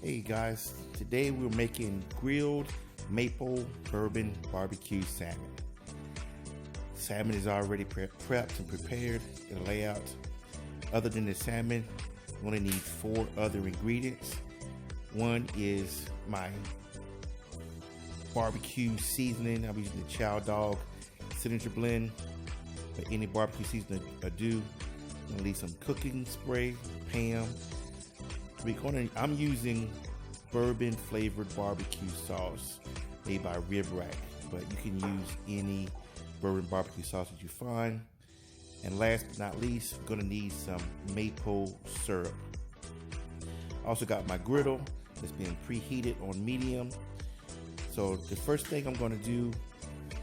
Hey guys, today we're making grilled maple bourbon barbecue salmon. Salmon is already prepped and prepared in a layout. Other than the salmon, we only need 4 other ingredients. One is my barbecue seasoning. I'm using the Chow Dawg signature blend, but any barbecue seasoning I do. I'm gonna need some cooking spray, Pam. I'm using bourbon flavored barbecue sauce made by Rib Rack, but you can use any bourbon barbecue sauce that you find. And last but not least, we're gonna need some maple syrup. I also got my griddle that's been preheated on medium. So the first thing I'm gonna do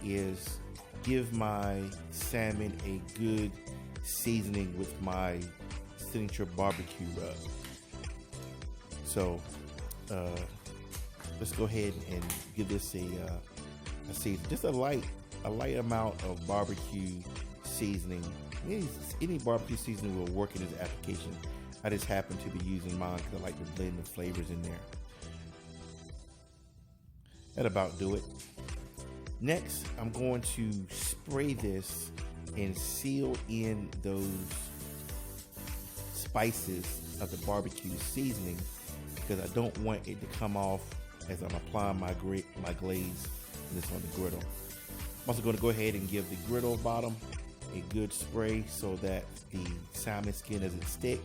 is give my salmon a good seasoning with my signature barbecue rub. So let's go ahead and give this a season. Just a light amount of barbecue seasoning. Any barbecue seasoning will work in this application. I just happen to be using mine because I like to blend the flavors in there. That'll about do it. Next, I'm going to spray this and seal in those spices of the barbecue seasoning, because I don't want it to come off as I'm applying my glaze and this on the griddle. I'm also going to go ahead and give the griddle bottom a good spray so that the salmon skin doesn't stick.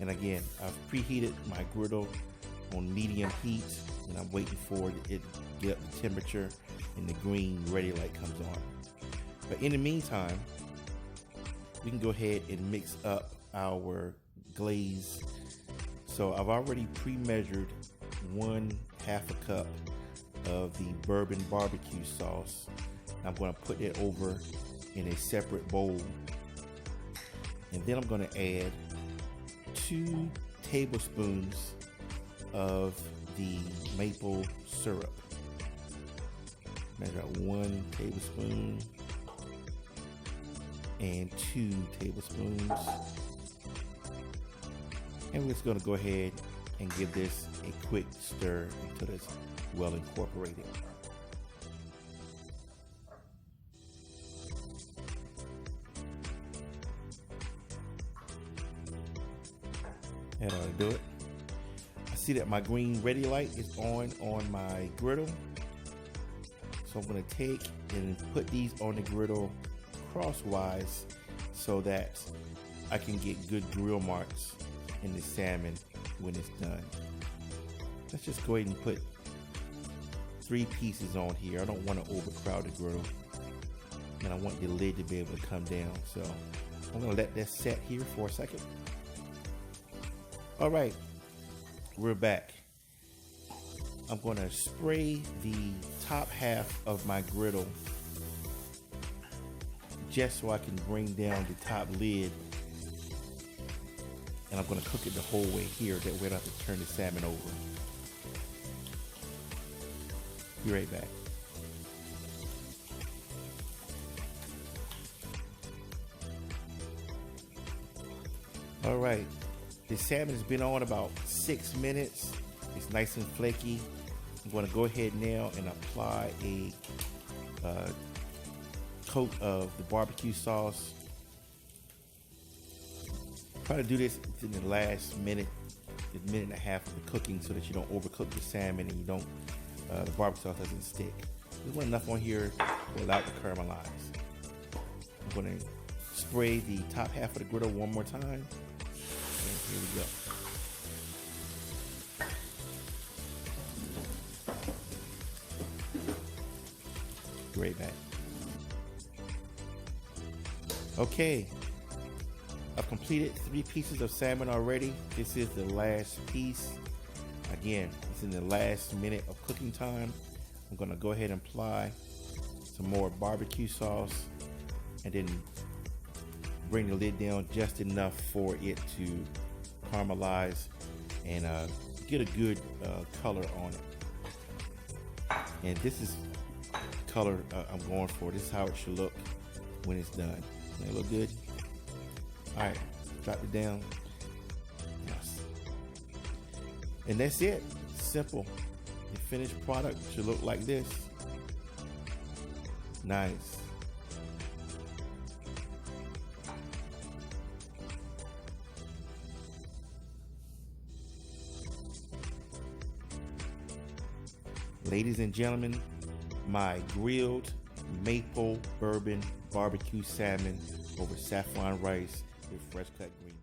And again, I've preheated my griddle on medium heat, and I'm waiting for it to get up the temperature and the green ready light comes on. But in the meantime, we can go ahead and mix up our glaze. So I've already pre-measured 1/2 cup of the bourbon barbecue sauce. I'm going to put it over in a separate bowl. And then I'm going to add 2 tablespoons of the maple syrup. Measure out 1 tablespoon and 2 tablespoons. And we're just going to go ahead and give this a quick stir until it's well incorporated. That ought to do it. I see that my green ready light is on my griddle. So I'm going to take and put these on the griddle crosswise so that I can get good grill marks in the salmon when it's done. Let's just go ahead and put 3 pieces on here. I don't want to overcrowd the griddle, and I want the lid to be able to come down. So I'm going to let that set here for a second. All right, we're back. I'm going to spray the top half of my griddle just so I can bring down the top lid. And I'm going to cook it the whole way here. That way I don't have to turn the salmon over. Be right back. All right. The salmon has been on about 6 minutes. It's nice and flaky. I'm going to go ahead now and apply a coat of the barbecue sauce. Try to do this in the last minute and a half of the cooking so that you don't overcook the salmon and you don't the barbecue sauce doesn't stick. There's not enough on here to allow it to caramelize. I'm going to spray the top half of the griddle one more time. And here we go. Great back. Okay. I've completed 3 pieces of salmon already. This is the last piece. Again, it's in the last minute of cooking time. I'm gonna go ahead and apply some more barbecue sauce and then bring the lid down just enough for it to caramelize and get a good color on it. And this is the color I'm going for. This is how it should look when it's done. Does it look good? All right, drop it down. Yes. And that's it. Simple. The finished product should look like this. Nice. Ladies and gentlemen, my grilled maple bourbon barbecue salmon over saffron rice with fresh cut green beans.